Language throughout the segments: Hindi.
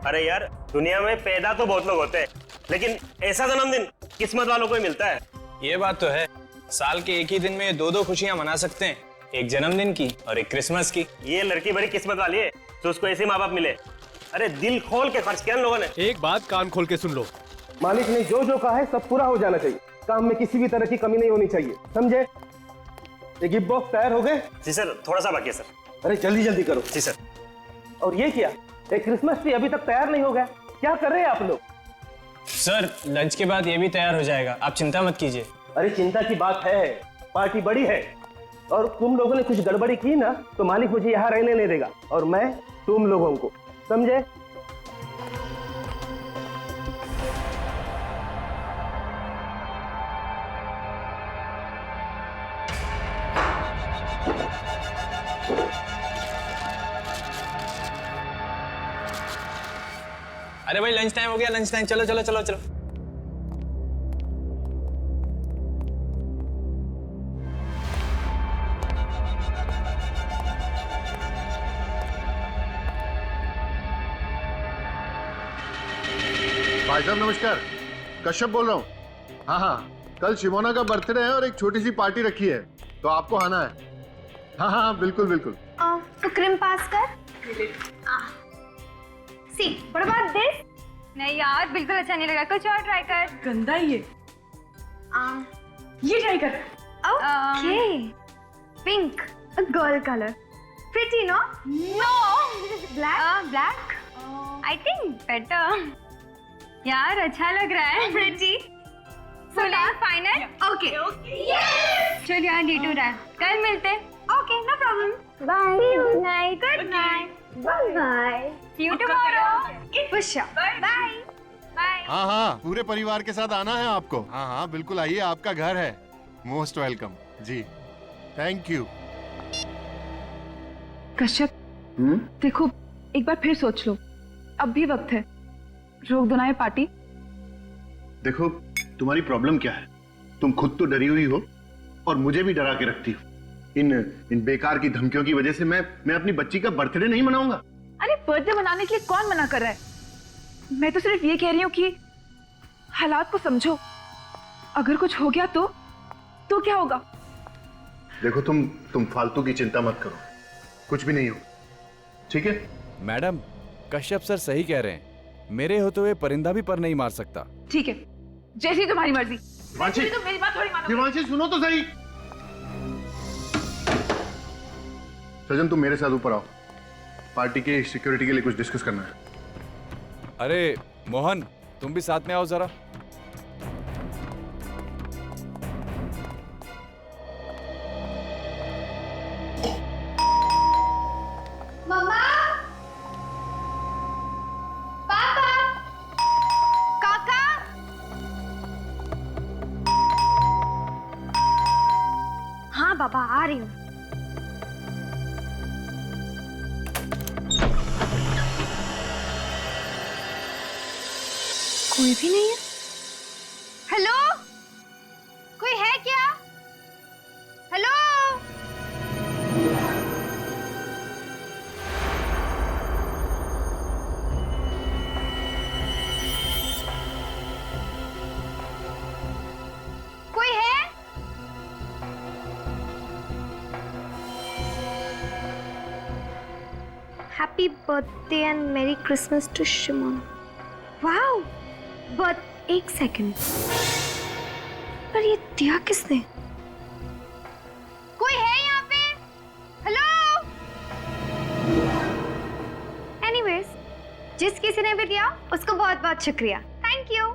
अरे यार, दुनिया में पैदा तो बहुत लोग होते हैं, लेकिन ऐसा जन्मदिन किस्मत वालों को ही मिलता है। ये बात तो है, साल के एक ही दिन में दो खुशियां मना सकते हैं, एक जन्मदिन की और एक क्रिसमस की। ये लड़की बड़ी किस्मत वाली है तो उसको ऐसे माँ बाप मिले। अरे दिल खोल के खर्च किया इन लोगों ने। एक बात कान खोल के सुन लो, मालिक ने जो जो कहा है सब पूरा हो जाना चाहिए। काम में किसी भी तरह की कमी नहीं होनी चाहिए, समझे? ये गिफ्ट बॉक्स तैयार हो गए? जी सर, थोड़ा सा बाकी है सर। अरे जल्दी जल्दी करो। जी सर। और ये क्या, एक क्रिसमस ट्री अभी तक तैयार नहीं हो गया? क्या कर रहे हैं आप लोग? सर लंच के बाद ये भी तैयार हो जाएगा, आप चिंता मत कीजिए। अरे चिंता की बात है, पार्टी बड़ी है और तुम लोगों ने कुछ गड़बड़ी की ना तो मालिक मुझे यहाँ रहने नहीं देगा और मैं तुम लोगों को, समझे? अरे भाई लंच टाइम हो गया, लंच टाइम, चलो चलो चलो चलो। भाई साहब नमस्कार, कश्यप बोल रहा हूँ। हाँ हाँ, कल शिमोना का बर्थडे है और एक छोटी सी पार्टी रखी है, तो आपको आना है। हाँ हाँ बिल्कुल बिल्कुल। तो क्रीम पास कर। See what about this? नहीं यार, बिल्कुल अच्छा नहीं लगा, कुछ और ट्राई कर। गंदा ही है। ये ट्राई कर। Okay, pink, a girl color, pretty no? No. Black? Black? I think better. यार अच्छा लग रहा है। Pretty. So last final? Okay. चल यार, D2 रहा है, कल मिलते। Okay, no problem. Bye. Good night. Good night. Bye. See you tomorrow. For sure. Bye. Bye. हाँ हाँ, पूरे परिवार के साथ आना है आपको। हाँ हाँ बिल्कुल आइए, आपका घर है। मोस्ट वेलकम जी, थैंक यू। कश्यप, देखो एक बार फिर सोच लो, अब भी वक्त है, रोक दो ना ये पार्टी। देखो तुम्हारी प्रॉब्लम क्या है, तुम खुद तो डरी हुई हो और मुझे भी डरा के रखती हो। इन बेकार की धमकियों की वजह से मैं अपनी बच्ची का बर्थडे नहीं मनाऊंगा। अरे बर्थडे मनाने के लिए कौन मना कर रहा है? मैं तो सिर्फ ये कह रही हूँ कि हालात को समझो, अगर कुछ हो गया तो क्या होगा? देखो तुम फालतू की चिंता मत करो, कुछ भी नहीं हो, ठीक है? मैडम कश्यप सर सही कह रहे हैं, मेरे होते हुए परिंदा भी पर नहीं मार सकता। ठीक है, जैसी तुम्हारी मर्जी। दिवांशी, तो मेरी बात थोड़ी मानो। दिवांशी सुनो तो सही। सजन तुम मेरे साथ ऊपर आओ, पार्टी की सिक्योरिटी के लिए कुछ डिस्कस करना है। अरे मोहन तुम भी साथ में आओ जरा। मम्मा, पापा, काका। हाँ पापा, आ रही हूँ। कोई भी नहीं है। हेलो, कोई है क्या? हेलो। कोई है? Happy birthday and Merry Christmas to Shimon. Wow! But एक सेकंड, पर ये दिया किसने? कोई है यहाँ पे? हेलो? Anyways, जिस किसी ने भी दिया उसको बहुत बहुत शुक्रिया। Thank you.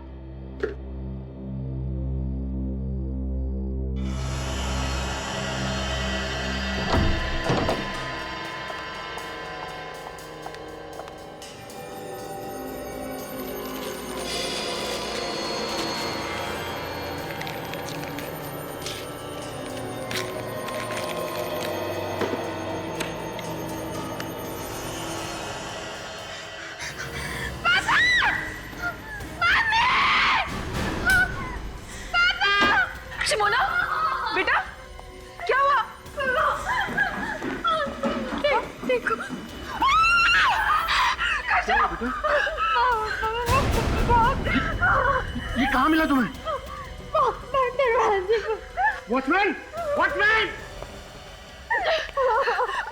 वॉचमैन!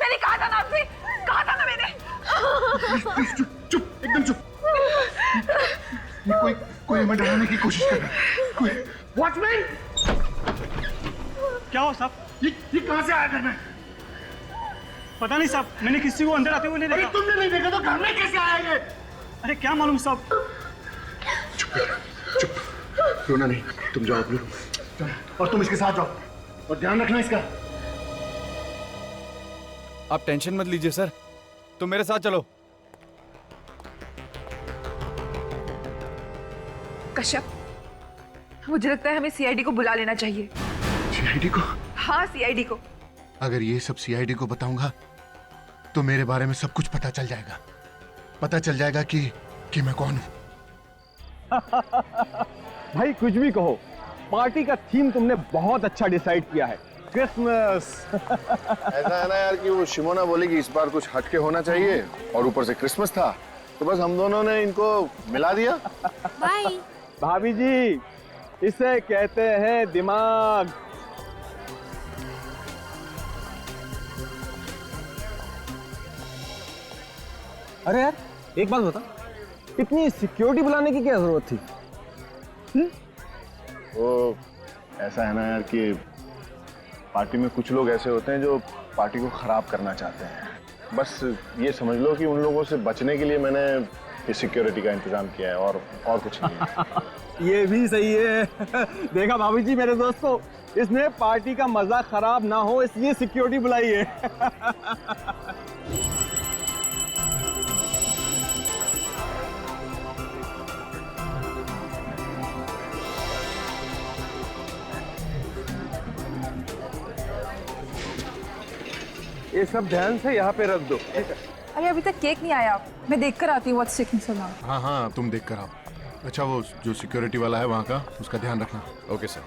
मैंने कहा था ना आपसे, कहा था ना मैंने। चुप चुप एकदम चुप। ये कोई हमें डराने की कोशिश कर रहा है। कोई वॉचमैन! क्या हो साहब? ये कहां से आया घर में? पता नहीं साहब, मैंने किसी को अंदर आते हुए नहीं अरे देखा। तुमने नहीं देखा तो घर में कैसे आया ये? अरे क्या मालूम साहब। चुप, रोना नहीं, तुम जाओ अपने रूम में और तुम इसके साथ जाओ और ध्यान रखना इसका। आप टेंशन मत लीजिए सर, तुम मेरे साथ चलो। कश्यप, मुझे लगता है हमें सीआईडी को बुला लेना चाहिए। सीआईडी को? हाँ, सीआईडी को। अगर ये सब सीआईडी को बताऊंगा तो मेरे बारे में सब कुछ पता चल जाएगा। पता चल जाएगा कि मैं कौन हूं। भाई कुछ भी कहो, पार्टी का थीम तुमने बहुत अच्छा डिसाइड किया है, क्रिसमस। ऐसा है ना यार कि वो शिमोना बोली कि इस बार कुछ हटके होना चाहिए और ऊपर से क्रिसमस था तो बस हम दोनों ने इनको मिला दिया। बाय। भाभी जी, इसे कहते हैं दिमाग। अरे यार एक बात बता, इतनी सिक्योरिटी बुलाने की क्या जरूरत थी? वो ऐसा है ना यार कि पार्टी में कुछ लोग ऐसे होते हैं जो पार्टी को खराब करना चाहते हैं। बस ये समझ लो कि उन लोगों से बचने के लिए मैंने इस सिक्योरिटी का इंतजाम किया है और कुछ नहीं है। ये भी सही है। देखा भाभी जी मेरे दोस्तों, इसने पार्टी का मजा खराब ना हो इसलिए सिक्योरिटी बुलाई है। ये सब ध्यान से यहाँ पे रख दो। अरे अभी तक केक नहीं आया, मैं देख कर आती हूँ व्हाट्स टेकिंग सो लॉन्ग। हाँ हाँ तुम देख कर आओ। अच्छा वो जो सिक्योरिटी वाला है वहाँ का, उसका ध्यान रखना। Okay sir.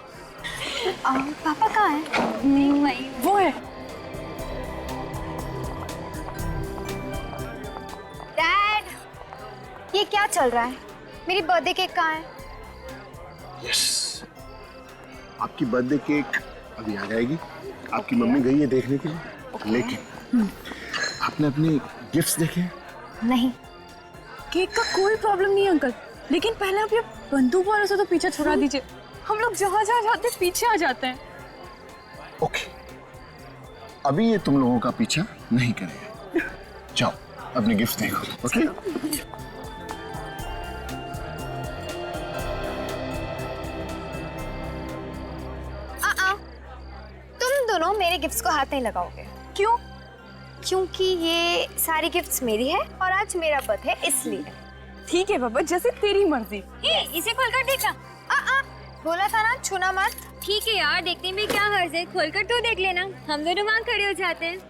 पापा कहाँ है? नहीं भाई, वो है। डैड, ये क्या चल रहा है? मेरी बर्थडे केक कहाँ है? यस, आपकी बर्थडे केक अभी आ जाएगी। आपकी मम्मी गई है देखने के लिए। लेकिन आपने अपने गिफ्ट्स देखे? नहीं। केक का कोई प्रॉब्लम नहीं अंकल, लेकिन पहले आप ये बंदूक वालों से तो पीछे छुड़ा दीजिए। हम लोग जहाँ जहाँ जाते हैं पीछे आ जाते हैं। ओके, अभी ये तुम लोगों का पीछा नहीं करेगा। जाओ अपने गिफ्ट देखो। ओके तुम दोनों मेरे गिफ्ट्स को हाथ नहीं लगाओगे। क्यों? क्योंकि ये सारी गिफ्ट्स मेरी है और आज मेरा बर्थडे है इसलिए। ठीक है बाबा, जैसे तेरी मर्जी। इसे खोलकर देखना। बोला था ना छूना मत। ठीक है यार, देखने में क्या हर्ज है, खोलकर तो देख लेना। हम दोनों वहाँ खड़े हो जाते हैं।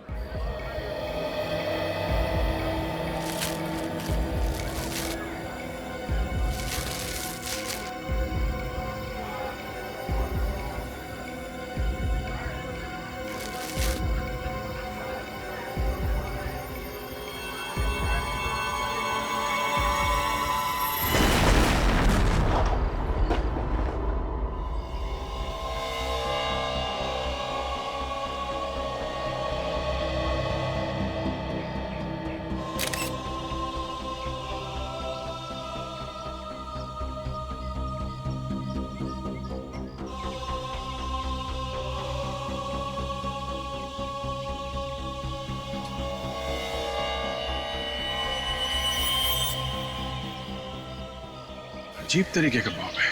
अजीब तरीके का बॉम्ब है,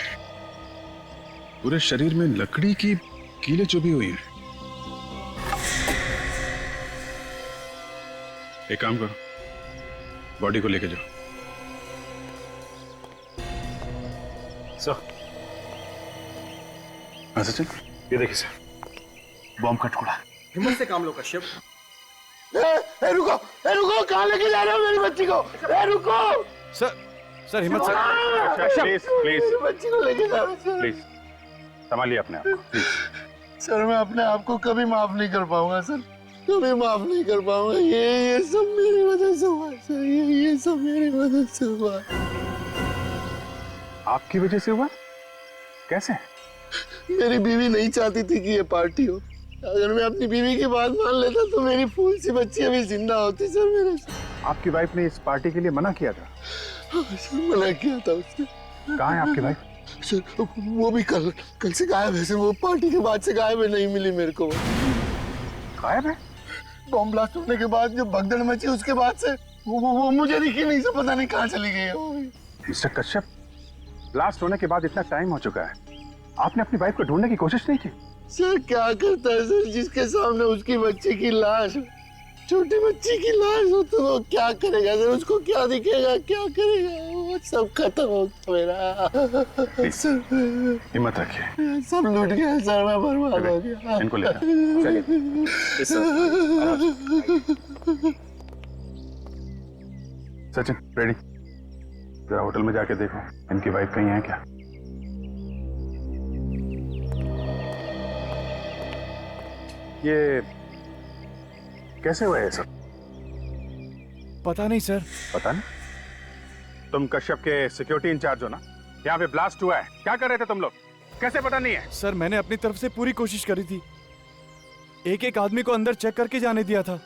पूरे शरीर में लकड़ी की कीलें चुभी हुई हैं। एक काम करो, बॉडी को लेके जाओ। सर, हाँ सचिन, ये देखिए सर, बॉम्ब का टुकड़ा। हिम्मत से काम लो कश्यप। रुको, कहाँ लेके जा रहे हो मेरी बच्ची को? रुको सर हिम्मत से। प्लीज प्लीज बच्ची को लेके जा रहा हूं। प्लीज संभालिए अपने आप को, प्लीज। सर मैं अपने आप को कभी माफ नहीं कर पाऊंगा सर, कभी माफ नहीं कर पाऊंगा। ये सब मेरी वजह से हुआ सर, ये सब मेरी वजह से हुआ। आपकी वजह से हुआ? कैसे? मेरी बीवी नहीं चाहती थी कि ये पार्टी हो, अगर मैं अपनी बीवी की बात मान लेता तो मेरी फूल सी बच्ची अभी जिंदा होती सर मेरे साथ। आपकी वाइफ ने इस पार्टी के लिए मना किया था? सर मना किया था उसने। कहाँ है आपकी वाइफ? सर वो भी कल से गायब है सर। वो पार्टी के बाद से गायब है, नहीं मिली मेरे को। गायब है? बॉम्ब ब्लास्ट होने के बाद जो भगदड़ मची उसके बाद से वो मुझे दिखी नहीं सर। पता नहीं कहाँ चली गई है वो भी। मिस्टर कश्यप, ब्लास्ट होने के बाद इतना टाइम हो चुका है, आपने अपनी वाइफ को ढूंढने की कोशिश नहीं की? सर क्या करता है सर, जिसके सामने उसकी बच्ची की लाश, छोटी बच्ची की लाश हो तो वो क्या करेगा सर? उसको क्या दिखेगा, क्या करेगा? वो सब खत्म हो गया मेरा। सर हिम्मत रखिए। सब लूट गया सर, मैं बर्बाद हो गया। इनको ले सचिन, रेडी? जरा होटल में जाके देखो इनकी वाइफ कहीं है क्या। ये कैसे हुआ है सब? पता नहीं सर। पता नहीं? तुम कश्यप के सिक्योरिटी इंचार्ज हो ना? यहाँ पे ब्लास्ट हुआ है, क्या कर रहे थे तुम लोग? कैसे पता नहीं है? सर मैंने अपनी तरफ से पूरी कोशिश करी थी, एक एक आदमी को अंदर चेक करके जाने दिया था,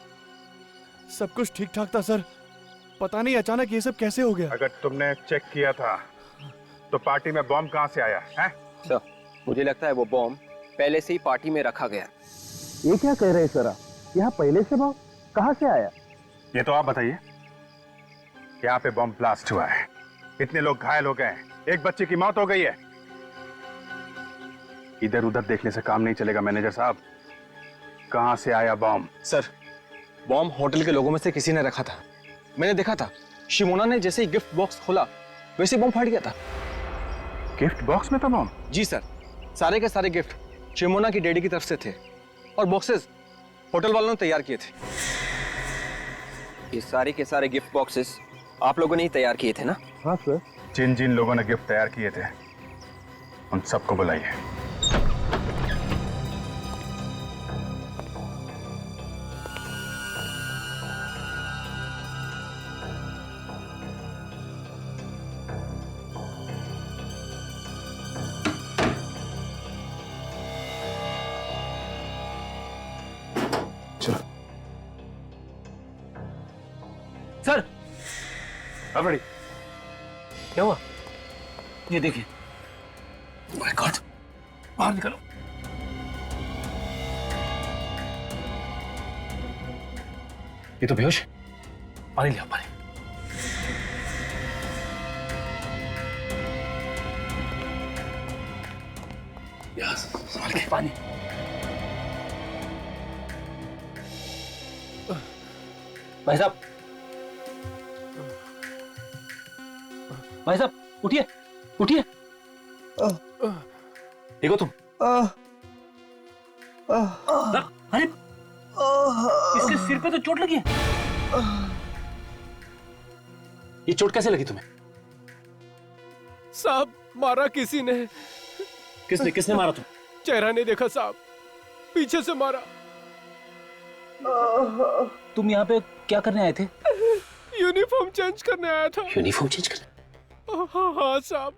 सब कुछ ठीक ठाक था सर। पता नहीं अचानक ये सब कैसे हो गया। अगर तुमने चेक किया था तो पार्टी में बॉम्ब कहाँ से आया है? सर मुझे लगता है वो बॉम्ब पहले से ही पार्टी में रखा गया। ये क्या कह रहे हैं सर आप? यहाँ पहले से बॉम्ब कहाँ से आया? ये तो आप बताइए। यहाँ पे बॉम्ब ब्लास्ट हुआ है, इतने लोग घायल हो गए हैं, एक बच्चे की मौत हो गई है। इधर उधर देखने से काम नहीं चलेगा मैनेजर साहब। कहाँ से आया बॉम्ब? सर बॉम्ब होटल के लोगों में से किसी ने रखा था, मैंने देखा था। शिमोना ने जैसे ही गिफ्ट बॉक्स खोला वैसे बॉम्ब फट गया था। गिफ्ट बॉक्स में था बॉम्ब? जी सर, सारे के सारे गिफ्ट शिमोना की डैडी की तरफ से थे और बॉक्सेस होटल वालों ने तैयार किए थे। ये सारे के सारे गिफ्ट बॉक्सेस आप लोगों ने ही तैयार किए थे ना? हाँ सर। जिन जिन लोगों ने गिफ्ट तैयार किए थे उन सबको बुलाइए। सर अब रेडी? क्या हुआ? ये देखिए। माय गॉड, बाहर निकलो। ये तो बेहोश। पानी लिया, पानी। संभाल के पानी। भाई साहब, भाई साहब उठिए, उठिए। देखो तुम। अरे इसके सिर पे तो चोट लगी है। ये चोट कैसे लगी तुम्हें? साहब मारा किसी ने। किसने किसने मारा तुम? चेहरा नहीं देखा साहब, पीछे से मारा। तुम यहाँ पे क्या करने आए थे? यूनिफॉर्म चेंज करने आया था। यूनिफॉर्म चेंज करने? हाँ साहब।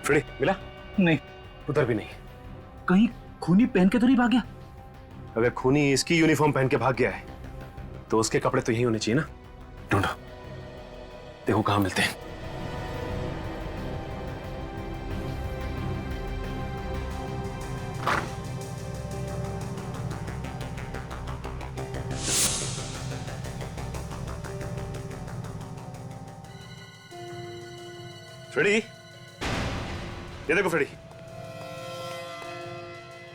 फ्रेडी मिला? नहीं, उधर भी नहीं। कहीं खूनी पहन के तो नहीं भाग गया? अगर खूनी इसकी यूनिफॉर्म पहन के भाग गया है तो उसके कपड़े तो यही होने चाहिए ना। ढूंढो, देखो कहां मिलते हैं। फ्रेडी, ये देखो फ्रेडी,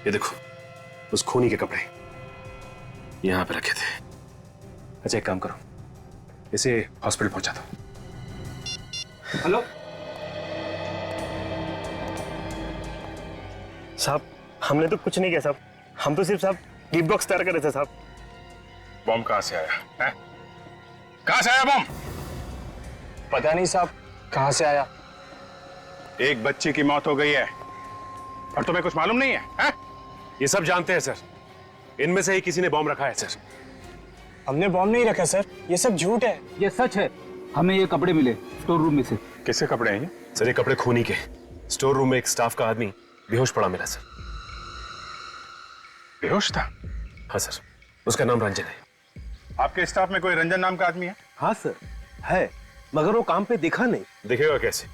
ये देखो उस खूनी के कपड़े यहां पे रखे थे। अच्छा एक काम करो, इसे हॉस्पिटल पहुंचा दो। हेलो साहब, हमने तो कुछ नहीं किया साहब, हम तो सिर्फ साहब गिफ्ट बॉक्स तैयार कर रहे थे साहब। बॉम्ब कहां से आया है? कहां से आया बॉम्ब? पता नहीं साहब कहां से आया। एक बच्ची की मौत हो गई है, और तुम्हें कुछ मालूम नहीं है, है? ये सब जानते हैं सर, इनमें से ही किसी ने बॉम्ब रखा है सर। हमने बॉम्ब नहीं रखा सर, ये सब झूठ है। ये सच है, हमें ये कपड़े मिले स्टोर रूम में से। किसके कपड़े हैं ये? सर ये कपड़े खूनी के, स्टोर रूम में एक स्टाफ का आदमी बेहोश पड़ा मिला सर। बेहोश था? हाँ सर, उसका नाम रंजन है। आपके स्टाफ में कोई रंजन नाम का आदमी है? हाँ सर है, मगर वो काम पे दिखा नहीं। दिखेगा कैसे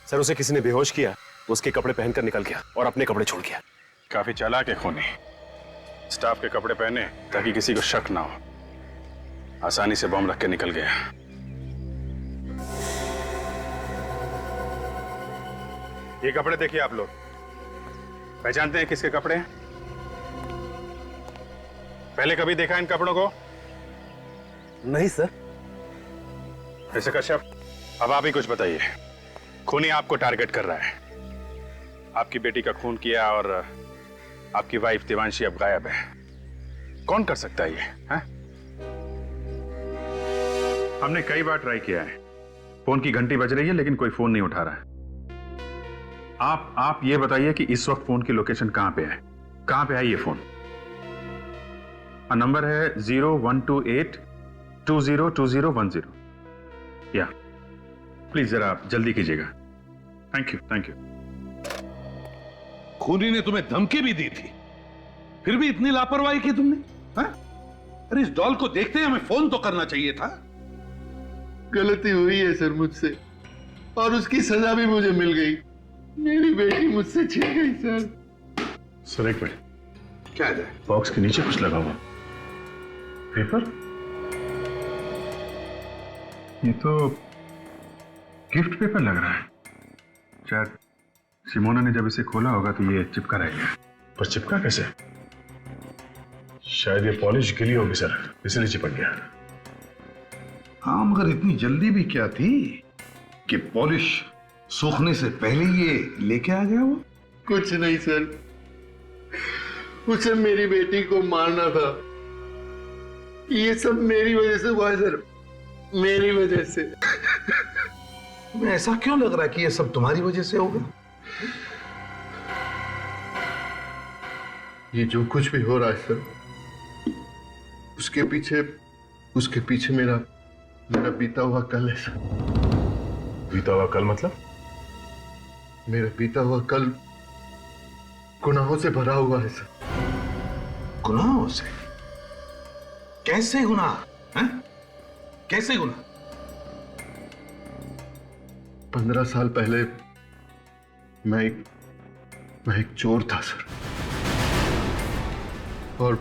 सर, उसे किसी ने बेहोश किया, उसके कपड़े पहनकर निकल गया और अपने कपड़े छोड़ गया। काफी चालाक है खूनी, स्टाफ के कपड़े पहने ताकि किसी को शक ना हो, आसानी से बम रख के निकल गया। ये कपड़े देखिए आप लोग, पहचानते हैं किसके कपड़े हैं? पहले कभी देखा इन कपड़ों को? नहीं सर। मिस्टर कश्यप, अब आप ही कुछ बताइए। खूनी आपको टारगेट कर रहा है, आपकी बेटी का खून किया और आपकी वाइफ देवांशी अब गायब है। कौन कर सकता है ये, है? हमने कई बार ट्राई किया है, फोन की घंटी बज रही है लेकिन कोई फोन नहीं उठा रहा है। आप ये बताइए कि इस वक्त फोन की लोकेशन कहां पे है? कहां पे है ये फोन? नंबर है 0128202010। या प्लीज जरा आप जल्दी कीजिएगा। Thank you, thank you. खूनी ने तुम्हें धमकी भी दी थी, फिर भी इतनी लापरवाही की तुमने, हाँ? अरे इस डॉल को देखते ही हमें फोन तो करना चाहिए था। गलती हुई है सर मुझसे, और उसकी सजा भी मुझे मिल गई। मेरी बेटी मुझसे छिन गई सर। सर एक मिनट, क्या है? बॉक्स के नीचे कुछ लगा हुआ पेपर? ये तो गिफ्ट पेपर लग रहा है। शायद सिमोना ने जब इसे खोला होगा तो ये चिपका रह गया। पर चिपका कैसे? शायद ये पॉलिश गिली होगी सर, इसलिए चिपक गया। हाँ, मगर इतनी जल्दी भी क्या थी कि पॉलिश सूखने से पहले ये लेके आ गया वो? कुछ नहीं सर, उसे मेरी बेटी को मारना था। ये सब मेरी वजह से हुआ है सर, मेरी वजह से। तुम्हें ऐसा क्यों लग रहा है कि ये सब तुम्हारी वजह से होगा? ये जो कुछ भी हो रहा है सर, उसके पीछे मेरा बीता हुआ कल है सर। बीता हुआ कल मतलब? मेरा बीता हुआ कल गुनाहों से भरा हुआ है सर। गुनाहों से? कैसे गुनाह? हैं? कैसे गुनाह? 15 साल पहले मैं एक चोर था सर, और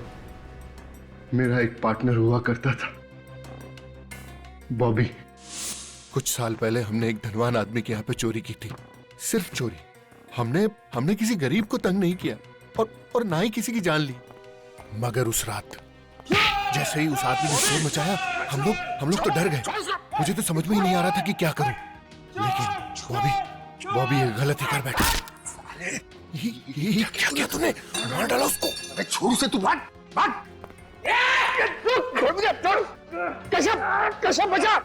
मेरा एक पार्टनर हुआ करता था, बॉबी। कुछ साल पहले हमने एक धनवान आदमी के यहाँ पे चोरी की थी, सिर्फ चोरी। हमने किसी गरीब को तंग नहीं किया और ना ही किसी की जान ली। मगर उस रात जैसे ही उस आदमी ने शोर मचाया, हम लोग तो डर गए। मुझे तो समझ में ही नहीं आ रहा था कि क्या करूं। लेकिन बॉबी ये गलती कर बैठा। ये क्या किया तूने? मार डाला उसको। अरे छोड़ उसे, तू भाग। कश्यप बचा।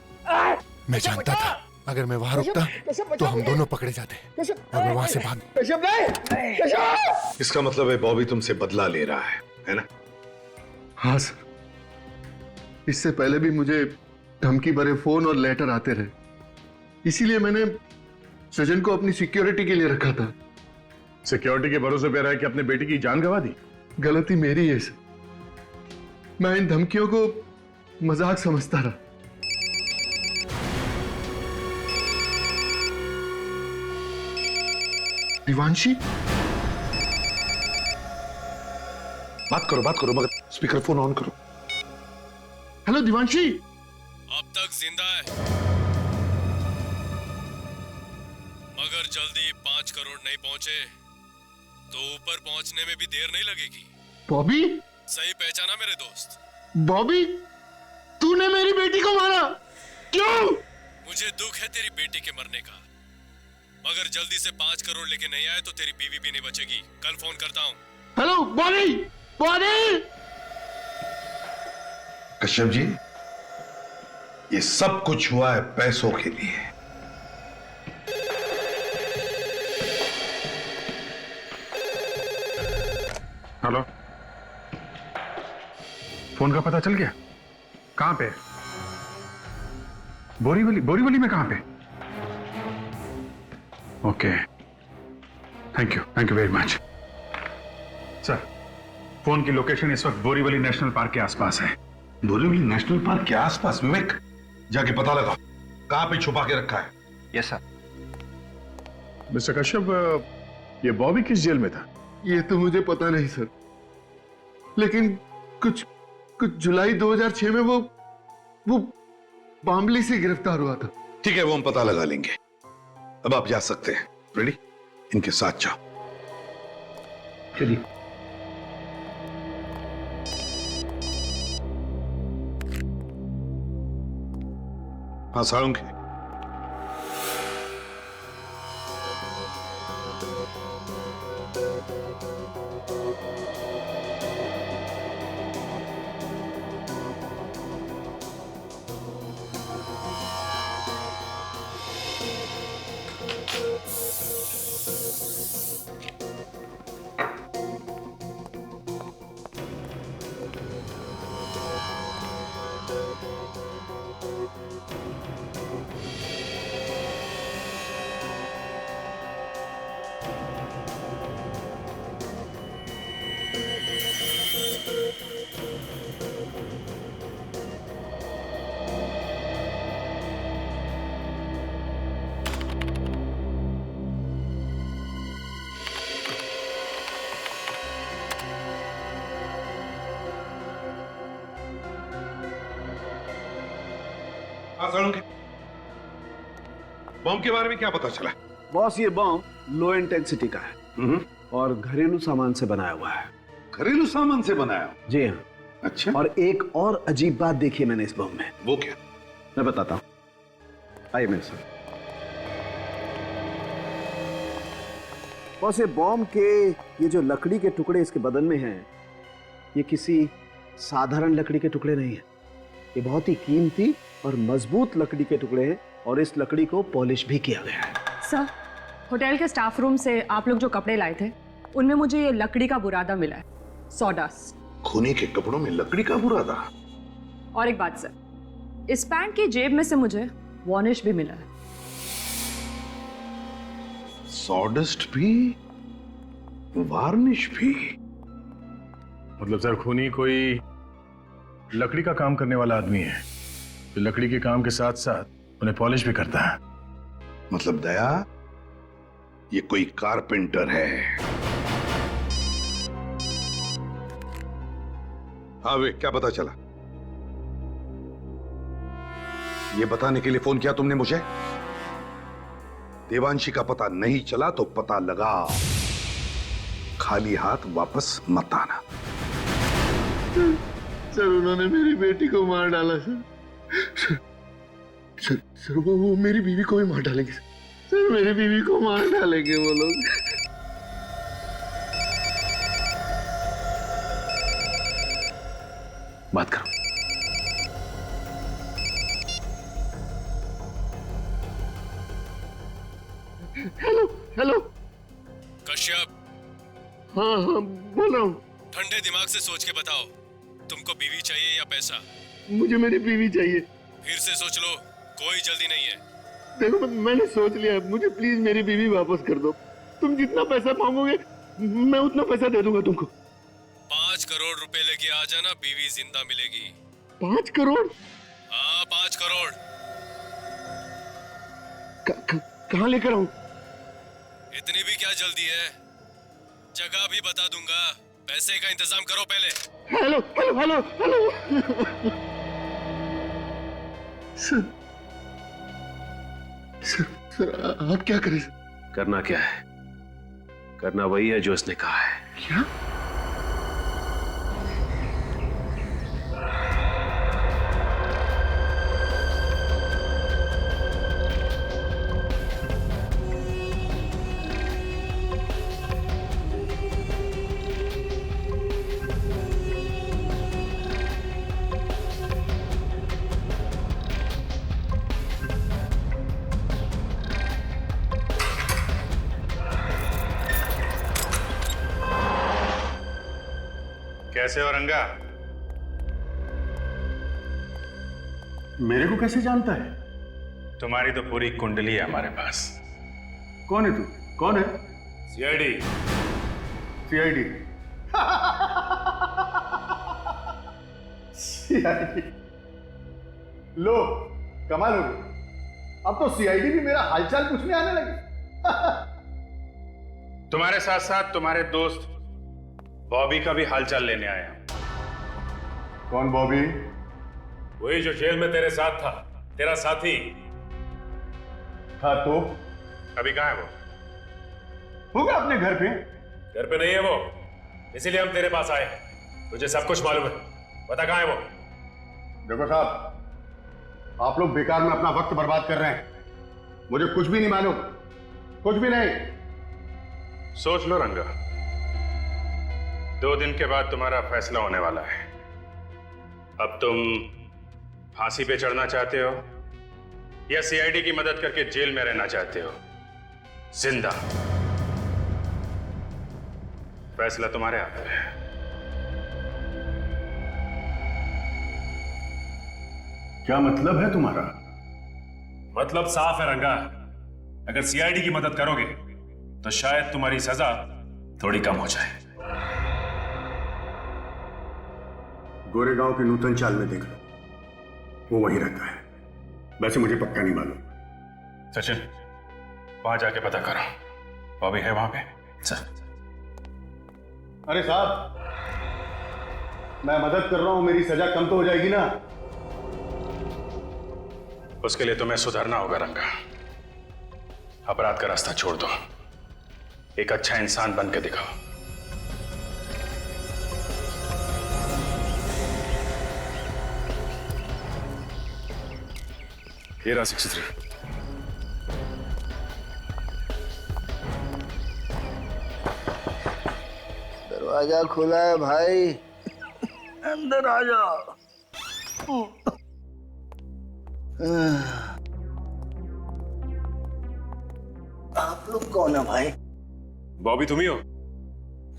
मैं जानता था अगर मैं वहां रुकता तो हम दोनों पकड़े जाते, और मैं वहां से भाग। इसका मतलब है बॉबी तुमसे बदला ले रहा है ना? हाँ सर, इससे पहले भी मुझे धमकी भरे फोन और लेटर आते रहे, इसीलिए मैंने सजन को अपनी सिक्योरिटी के लिए रखा था। सिक्योरिटी के भरोसे पे रहा है कि अपने बेटी की जान गंवा दी। गलती मेरी है सर, मैं इन धमकियों को मजाक समझता रहा। दिवांशी, बात करो मगर स्पीकर फोन ऑन करो। हेलो दिवांशी। अब तक जिंदा है, मगर जल्दी 5 करोड़ नहीं पहुंचे तो ऊपर पहुंचने में भी देर नहीं लगेगी। बॉबी? सही पहचाना मेरे दोस्त? बॉबी, तूने मेरी बेटी को मारा, क्यों? मुझे दुख है तेरी बेटी के मरने का, मगर जल्दी से 5 करोड़ लेके नहीं आए तो तेरी बीवी भी नहीं बचेगी। कल फोन करता हूँ। हेलो बॉबी। कश्यप जी, ये सब कुछ हुआ है पैसों के लिए। हेलो, फोन का पता चल गया? कहां पे? बोरीवली में कहां पे? Okay, thank you very much. Sir, phone की लोकेशन इस वक्त बोरीवली नेशनल पार्क के आसपास है। बोरीवली नेशनल पार्क के आसपास? विवेक, जाके पता लगाओ कहां पे छुपा के रखा है। Yes sir. मिस्टर कश्यप, ये बॉबी किस जेल में था? ये तो मुझे पता नहीं सर, लेकिन कुछ जुलाई 2006 में वो बामली से गिरफ्तार हुआ था। ठीक है, वो हम पता लगा लेंगे। अब आप जा सकते हैं। रेडी? इनके साथ जाओ। चलिए। हाँ साळुंखे, बम के बारे में क्या पता चला? बॉस, ये बम लो इंटेंसिटी का है और घरेलू सामान से बनाया हुआ है। घरेलू सामान से बनाया? जी हाँ। अच्छा। और एक और अजीब बात देखी मैंने इस बम में। वो क्या? मैं बताता हूँ, आइए मेरे साथ। बॉस, ये बम के ये जो लकड़ी के टुकड़े इसके बदन में हैं, ये किसी साधारण लकड़ी के टुकड़े नहीं है। ये बहुत ही कीमती और मजबूत लकड़ी के टुकड़े हैं और इस लकड़ी को पॉलिश भी किया गया है। सर, होटल के स्टाफ रूम से आप लोग जो कपड़े लाए थे उनमें मुझे ये लकड़ी का बुरादा मिला है, सॉडस्ट। खूनी के कपड़ों में लकड़ी का बुरादा? और एक बात सर, इस पैंट की जेब में से मुझे वार्निश भी मिला है। सॉडस्ट भी, वार्निश भी? मतलब सर, खूनी कोई लकड़ी का काम करने वाला आदमी है जो लकड़ी के काम के साथ साथ उन्हें पॉलिश भी करता है। मतलब दया, ये कोई कारपेंटर है। हाँ वे, क्या पता चला? ये बताने के लिए फोन किया तुमने मुझे? देवांशी का पता नहीं चला तो पता लगा, खाली हाथ वापस मत आना। सर, उन्होंने मेरी बेटी को मार डाला सर, वो मेरी बीवी को भी मार डालेंगे सर, मेरी बीवी को मार डालेंगे वो लोग। बात करो। हेलो कश्यप। हाँ बोल रहा हूँ। ठंडे दिमाग से सोच के बताओ, तुमको बीवी चाहिए या पैसा? मुझे मेरी बीवी चाहिए। फिर से सोच लो, कोई जल्दी नहीं है। देखो, मैंने सोच लिया, मुझे प्लीज मेरी बीवी वापस कर दो। तुम जितना पैसा मांगोगे मैं उतना पैसा दे दूंगा तुमको। 5 करोड़ रुपए लेके आ जाना, बीवी जिंदा मिलेगी। 5 करोड़? हाँ, 5 करोड़। कहाँ लेकर आऊं? इतनी भी क्या जल्दी है, जगह भी बता दूंगा, पैसे का इंतजाम करो पहले। Hello hello hello hello. Sir, आप क्या करें? करना क्या है? करना वही है जो उसने कहा है। क्या? कैसे हो रंगा? मेरे को कैसे जानता है? तुम्हारी तो पूरी कुंडली है हमारे पास। कौन है तू? कौन है? सीआईडी। सीआईडी? सीआईडी? लो, कमाल हो गई। अब तो सीआईडी भी मेरा हालचाल पूछने आने लगी। तुम्हारे साथ साथ तुम्हारे दोस्त बॉबी का भी हालचाल लेने आया। कौन बॉबी? वही जो जेल में तेरे साथ था, तेरा साथी। था तो? अभी कहाँ है वो? होगा अपने घर पे। घर पे नहीं है वो, इसीलिए हम तेरे पास आए। तुझे सब कुछ मालूम है, बता कहाँ है वो? देखो साहब, आप लोग बेकार में अपना वक्त बर्बाद कर रहे हैं। मुझे कुछ भी नहीं मालूम, कुछ भी नहीं। सोच लो रंगा, 2 दिन के बाद तुम्हारा फैसला होने वाला है। अब तुम फांसी पे चढ़ना चाहते हो या सीआईडी की मदद करके जेल में रहना चाहते हो जिंदा? फैसला तुम्हारे हाथ में है। क्या मतलब है तुम्हारा? मतलब साफ है रंगा, अगर सीआईडी की मदद करोगे तो शायद तुम्हारी सजा थोड़ी कम हो जाए। गोरेगांव के नूतन चाल में देख लो, वो वहीं रहता है। वैसे मुझे पक्का नहीं मालूम। सचिन, वहां जाके पता करो, बॉबी है वहां पे? चल। अरे साहब, मैं मदद कर रहा हूं, मेरी सजा कम तो हो जाएगी ना? उसके लिए तुम्हें सुधरना होगा रंगा। अपराध का रास्ता छोड़ दो, एक अच्छा इंसान बन के दिखाओ। ये रहा 63। दरवाजा खुला है भाई, अंदर आ जाओ। आप लोग कौन है भाई? बॉबी तुम ही हो?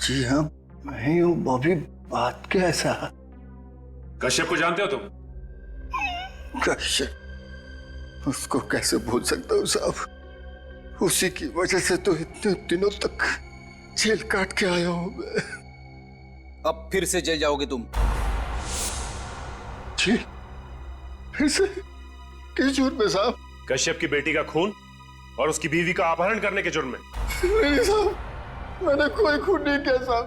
जी हाँ, मैं ही हूँ। बॉबी, बात क्या ऐसा? कश्यप को जानते हो तुम? कश्यप? उसको कैसे भूल सकता हूँ साहब, उसी की वजह से तो इतने दिनों तक जेल काट के आया हूं मैं। अब फिर से जेल जाओगे तुम? जी, फिर से? किस जुर्म में साहब? कश्यप की बेटी का खून और उसकी बीवी का अपहरण करने के जुर्म में। नहीं साहब, मैंने कोई खून नहीं किया साहब,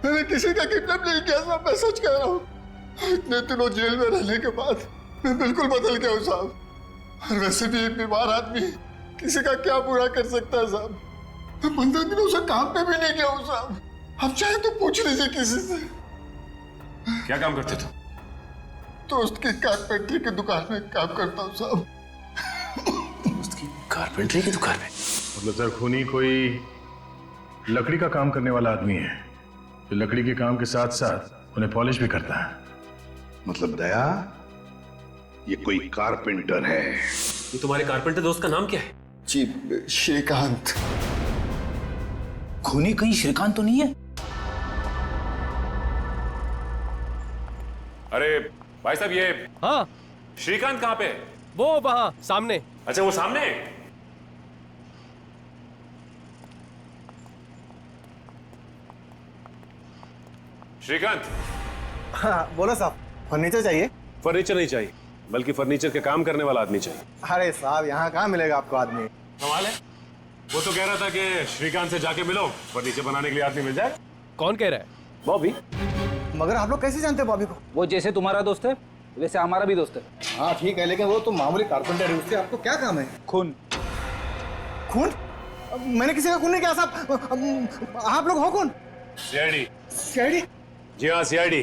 मैंने किसी का किडनैप नहीं किया साहब, मैं सच कह रहा हूँ। इतने दिनों जेल में रहने के बाद मैं बिल्कुल बदल गया हूँ साहब। और वैसे भी एक बीमार आदमी किसी का क्या बुरा कर सकता है साहब? मैं 15 दिनों से काम पे भी नहीं गया हूँ साहब। आप चाहे तो पूछ लीजिए किसी से। क्या काम करते तुम? दोस्त की कारपेंटरी की दुकान में काम करता हूँ साहब। दोस्त की कारपेंटरी की दुकान में? मतलब सर, खूनी कोई लकड़ी का काम करने वाला आदमी है जो लकड़ी के काम के साथ साथ उन्हें पॉलिश भी करता है। मतलब दया, ये कोई कारपेंटर है। ये तुम्हारे कारपेंटर दोस्त का नाम क्या है? जी, श्रीकांत। खूनी कहीं श्रीकांत तो नहीं है? अरे भाई साहब, ये हाँ, श्रीकांत कहाँ पे है? वो वहां सामने। अच्छा, वो सामने है? श्रीकांत। हाँ, बोलो साहब, फर्नीचर चाहिए? फर्नीचर नहीं चाहिए, बल्कि फर्नीचर के काम करने वाला आदमी चाहिए। अरे साहब, यहाँ कहाँ मिलेगा आपको आदमी? कमाल है, वो तो कह रहा था कि श्रीकांत से जाके मिलो, फर्नीचर बनाने के लिए आदमी मिल जाए। कौन कह रहा है? बॉबी। मगर आप लोग कैसे जानते हैं बॉबी को? वो जैसे तुम्हारा दोस्त है वैसे हमारा भी दोस्त है। हाँ ठीक है, लेकिन वो तो मामूली कारपेंटर है, उससे आपको क्या काम है? खून। खून? मैंने किसी का खून नहीं किया साहब। आप लोग हो कौन? सीआईडी। सीआईडी? जी हाँ, सीआईडी।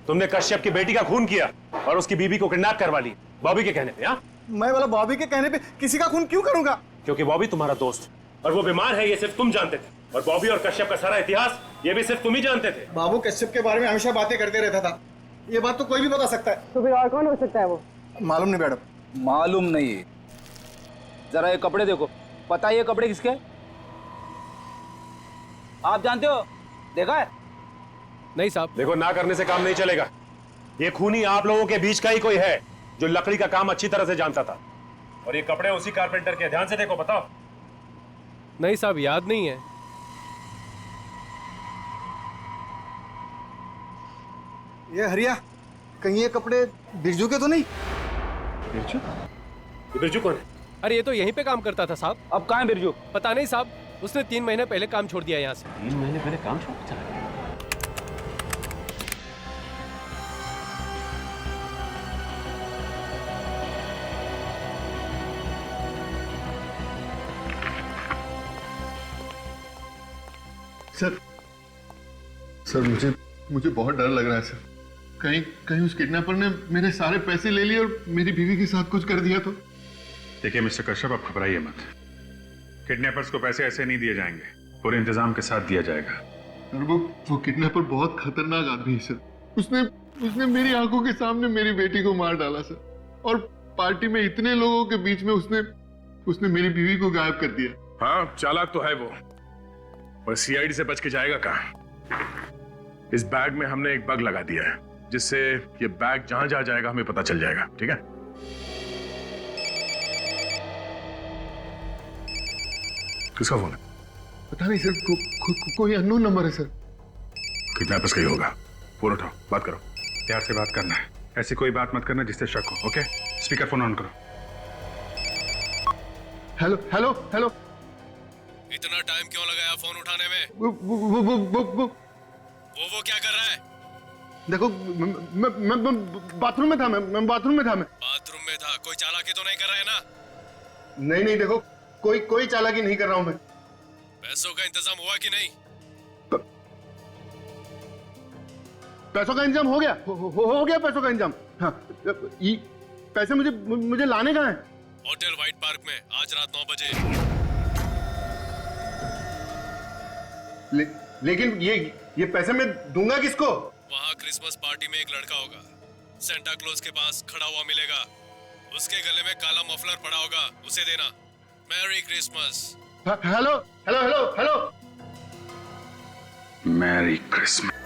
तुमने कश्यप की बेटी का खून किया और उसकी बीवी को किडनैप करवा ली, बॉबी के कहने पे। हाँ, मैं बोला बॉबी के कहने पे किसी का खून क्यों करूंगा? क्योंकि बॉबी तुम्हारा दोस्त और वो बीमार है, ये सिर्फ तुम जानते थे। और बॉबी और कश्यप का सारा इतिहास ये भी सिर्फ तुम ही जानते थे। बाबू कश्यप के बारे में हमेशा बातें करते रहता था, ये बात तो कोई भी बता सकता है। तो फिर और कौन हो सकता है वो? मालूम नहीं मैडम। मालूम नहीं है? जरा ये कपड़े देखो, पता है ये कपड़े किसके? आप जानते हो? देखा है? नहीं साहब। देखो, ना करने से काम नहीं चलेगा। ये खूनी आप लोगों के बीच का ही कोई है जो लकड़ी का काम अच्छी तरह से जानता था। और ये कपड़े उसी कारपेंटर के। ध्यान से देखो, बताओ। नहीं साहब, याद नहीं है। ये हरिया, कहीं ये कपड़े बिरजू के तो नहीं? बिरजू? बिरजू कौन है? अरे ये तो यहीं पे काम करता था साहब। अब कहाँ है बिरजू? पता नहीं साहब, उसने 3 महीने पहले काम छोड़ दिया यहाँ से। 3 महीने पहले काम छोड़ चला गया? सर मुझे बहुत डर लग रहा है सर। कहीं उस किडनैपर ने मेरे सारे पैसे ले लिए और मेरी बीवी के साथ कुछ कर दिया तो। देखिए मिस्टर कश्यप, आप घबराइए मत। किडनैपर्स को पैसे ऐसे नहीं दिए जाएंगे, पूरे इंतजाम के साथ दिया जाएगा। और वो किडनैपर बहुत खतरनाक आदमी है सर। उसने मेरी आंखों के सामने मेरी बेटी को मार डाला सर। और पार्टी में इतने लोगों के बीच में उसने मेरी बीवी को गायब कर दिया। हाँ, चालाक तो है वो, पर सीआईडी से बच के जाएगा कहां? इस बैग में हमने एक बग लगा दिया है, जिससे ये बैग जहां जहां जाएगा हमें पता चल जाएगा। ठीक है? किसका फोन है? पता नहीं सर, कोई अननोन नंबर है सर। किडनैपर्स का ही होगा। फोन उठाओ, बात करो। प्यार से बात करना है, ऐसी कोई बात मत करना जिससे शक हो। ओके? स्पीकर फोन ऑन करो। Hello hello hello. इतना टाइम क्यों लगाया फोन उठाने में? वो क्या कर रहा है? देखो, मैं बाथरूम में था। मैं बाथरूम में था। बाथरूम में था? कोई चालाकी तो नहीं कर रहा है ना? नहीं, देखो, कोई चालाकी नहीं कर रहा हूं मैं। पैसों का इंतजाम हुआ कि नहीं? पैसों का इंतजाम हो गया। हो गया पैसों का इंतजाम। हाँ, पैसे मुझे लाने कहाँ हैं? होटल व्हाइट पार्क में आज रात 9 बजे। लेकिन ये पैसे मैं दूंगा किसको? वहाँ क्रिसमस पार्टी में एक लड़का होगा, सेंटा क्लॉज के पास खड़ा हुआ मिलेगा। उसके गले में काला मफलर पड़ा होगा, उसे देना। Merry Christmas. Hello hello hello hello. Merry Christmas.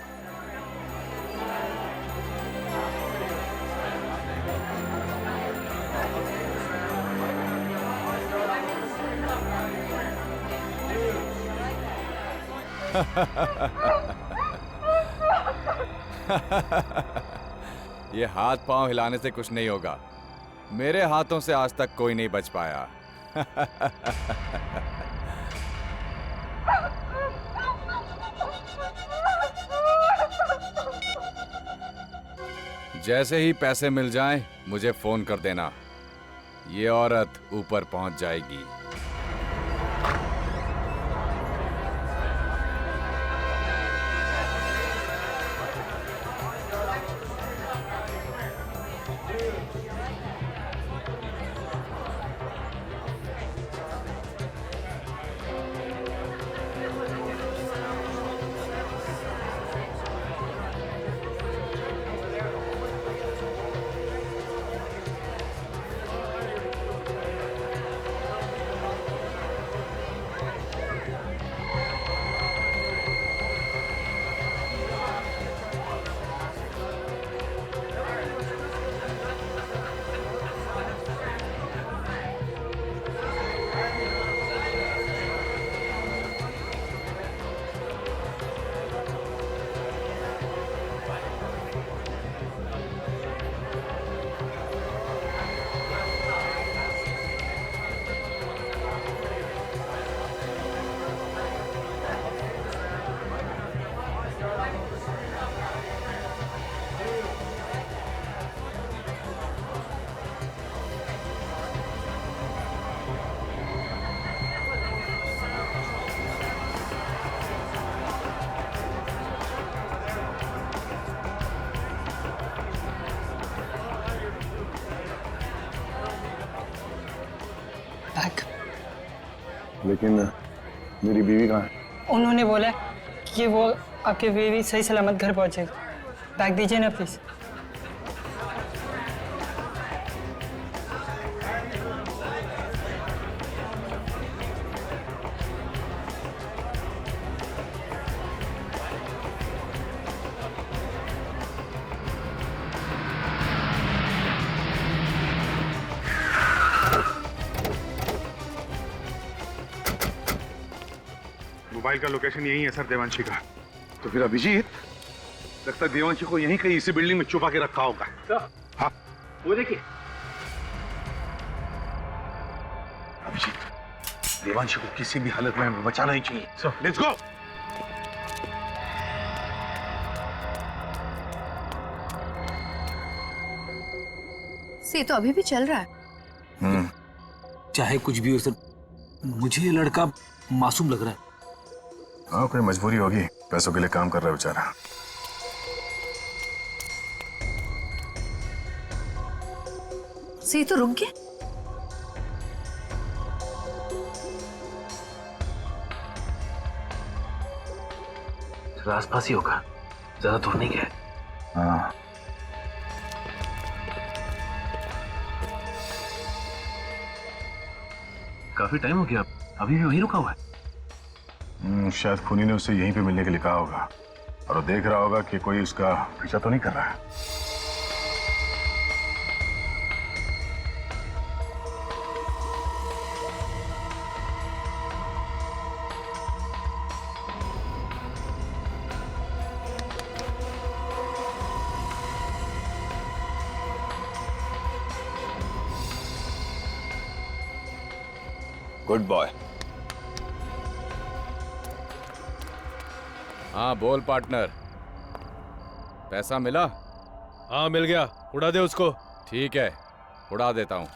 ये हाथ पांव हिलाने से कुछ नहीं होगा। मेरे हाथों से आज तक कोई नहीं बच पाया। जैसे ही पैसे मिल जाएं, मुझे फोन कर देना। ये औरत ऊपर पहुंच जाएगी। लेकिन मेरी बीवी कहाँ है? उन्होंने बोला कि वो आपकी बीवी सही सलामत घर पहुंचेगी। बैग दीजिए ना प्लीज। मोबाइल का लोकेशन यही है सर, देवांशी का। तो फिर अभिजीत, लगता है देवांशी को यहीं कहीं इसी बिल्डिंग में छुपा के रखा होगा। हाँ, वो देखिए अभिजीत, देवांशी को किसी भी हालत में बचाना ही चाहिए। Let's go. से तो अभी भी चल रहा है। चाहे कुछ भी हो सर, मुझे ये लड़का मासूम लग रहा है। हाँ, कोई मजबूरी होगी, पैसों के लिए काम कर रहा है बेचारा। से तो रुक गया। आसपास ही होगा, ज्यादा दूर नहीं गया। हाँ, काफी टाइम हो गया, अभी भी वहीं रुका हुआ है। शायद खूनी ने उसे यहीं पे मिलने के लिए कहा होगा और वो देख रहा होगा कि कोई उसका पीछा तो नहीं कर रहा है। Good boy. हाँ बोल पार्टनर, पैसा मिला? हाँ मिल गया, उड़ा दे उसको। ठीक है, उड़ा देता हूँ।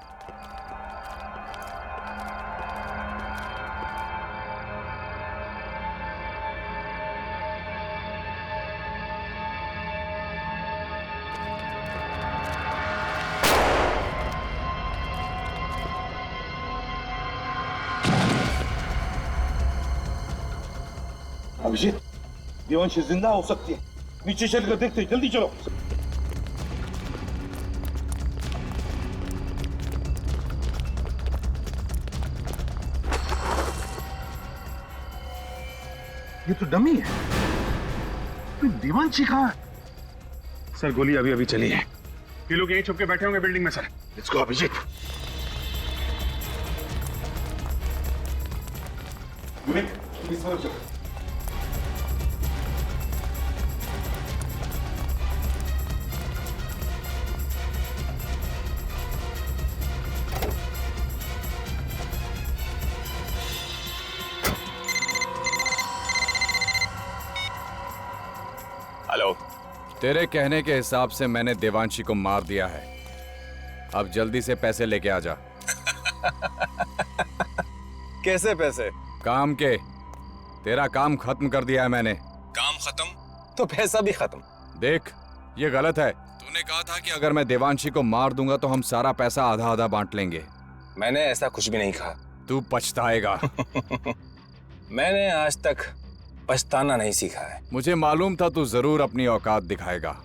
अभिजीत, देवांशी जिंदा हो सकती है, नीचे चलकर देखते हैं, जल्दी चलो। ये तो डमी है, तो देवांशी कहाँ है? सर गोली अभी अभी चली है, ये लोग यहीं छुप के बैठे होंगे बिल्डिंग में sir. Let's go Abhijit. Hello. तेरे कहने के हिसाब से मैंने देवांशी को मार दिया है। अब जल्दी से पैसे लेके आ जा। कैसे पैसे? काम के। तेरा काम खत्म कर दिया है मैंने। काम खत्म तो पैसा भी खत्म। देख, ये गलत है। तूने कहा था कि अगर मैं देवांशी को मार दूंगा तो हम सारा पैसा आधा आधा बांट लेंगे। मैंने ऐसा कुछ भी नहीं कहा। तू पछताएगा। मैंने आज तक पछताना नहीं सीखा है। मुझे मालूम था तू जरूर अपनी औकात दिखाएगा,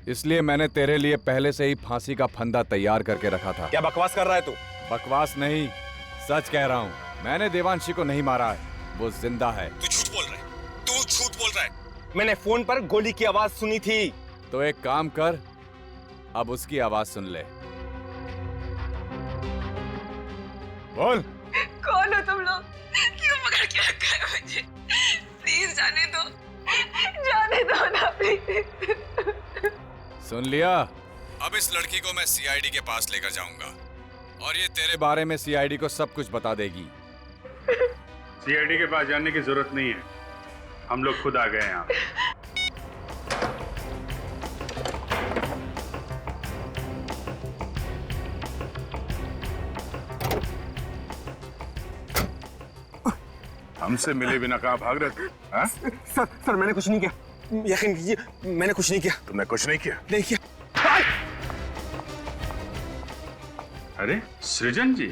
इसलिए मैंने तेरे लिए पहले से ही फांसी का फंदा तैयार करके रखा था। क्या बकवास कर रहा है तू? बकवास नहीं, सच कह रहा हूँ। मैंने देवांशी को नहीं मारा है, वो जिंदा है। तू झूठ बोल रहा है, तू झूठ बोल रहा है। मैंने फोन पर गोली की आवाज सुनी थी। तो एक काम कर, अब उसकी आवाज सुन ले। बोल। कौन हो तुम लोग? क्यों पकड़ के रखा है मुझे? प्लीज जाने दो ना प्लीज। सुन लिया? अब इस लड़की को मैं सीआईडी के पास लेकर जाऊंगा और ये तेरे बारे में सीआईडी को सब कुछ बता देगी। सीआईडी के पास जाने की जरूरत नहीं है, हम लोग खुद आ गए हैं यहाँ। हमसे मिले बिना कहाँ भाग रहे थे? सर मैंने कुछ नहीं किया, यकीन कीजिए मैंने कुछ नहीं किया। तुमने कुछ नहीं किया? नहीं किया। अरे सृजन जी,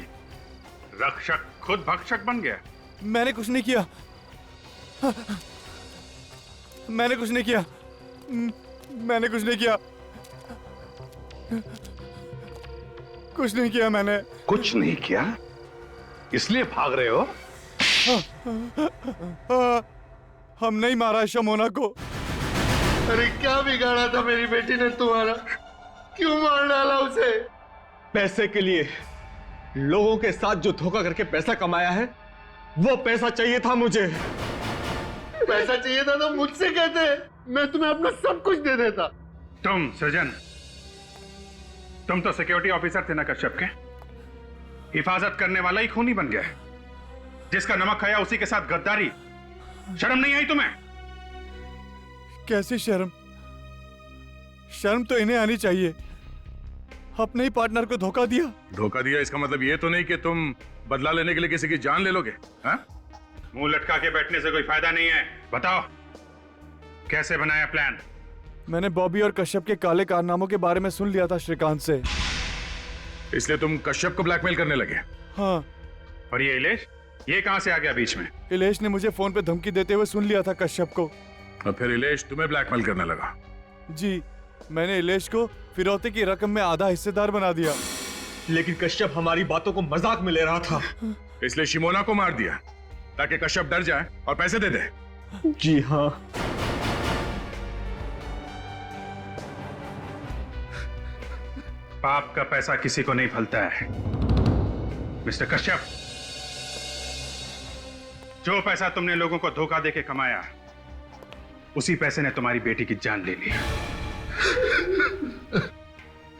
रक्षक खुद भक्षक बन गया। मैंने कुछ नहीं किया, मैंने कुछ नहीं किया, मैंने कुछ नहीं किया, कुछ नहीं किया मैंने। कुछ नहीं किया इसलिए भाग रहे हो? हम नहीं मारा शमोना को। अरे क्या बिगाड़ा था मेरी बेटी ने तुम्हारा? क्यों मार डाला उसे? पैसे के लिए, लोगों के साथ जो धोखा करके पैसा कमाया है, वो पैसा चाहिए था मुझे। पैसा चाहिए था तो मुझसे कहते, मैं तुम्हें अपना सब कुछ दे देता। तुम सृजन, तुम तो सिक्योरिटी ऑफिसर थे ना कश्यप के, हिफाजत करने वाला ही खूनी बन गया। जिसका नमक खाया उसी के साथ गद्दारी, शर्म नहीं आई तुम्हें? कैसी शर्म? शर्म तो इन्हें आनी चाहिए, अपने ही पार्टनर को धोखा दिया। धोखा दिया इसका मतलब ये तो नहीं कि तुम बदला लेने के लिए किसी की जान ले लोगे? हाँ? मुंह लटका के बैठने से कोई फायदा नहीं है। बताओ कैसे बनाया प्लान? मैंने बॉबी और कश्यप के काले कारनामों के बारे में सुन लिया था श्रीकांत से। इसलिए तुम कश्यप को ब्लैकमेल करने लगे? हाँ। और ये इलेश, ये कहां से आ गया बीच में? इलेश ने मुझे फोन पे धमकी देते हुए सुन लिया था कश्यप को। और फिर इलेश तुम्हें ब्लैकमेल करने लगा? जी, मैंने इलेश को फिरौती की रकम में आधा हिस्सेदार बना दिया। लेकिन कश्यप हमारी बातों को मजाक में ले रहा था, इसलिए शिमोना को मार दिया ताकि कश्यप डर जाए और पैसे दे दे। जी हाँ। पाप का पैसा किसी को नहीं फलता है मिस्टर कश्यप। जो पैसा तुमने लोगों को धोखा देके कमाया, उसी पैसे ने तुम्हारी बेटी की जान ले ली।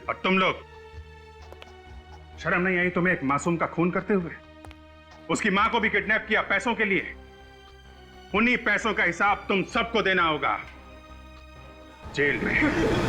और तुम लोग, शर्म नहीं आई तुम्हें एक मासूम का खून करते हुए? उसकी मां को भी किडनैप किया पैसों के लिए। उन्हीं पैसों का हिसाब तुम सबको देना होगा जेल में।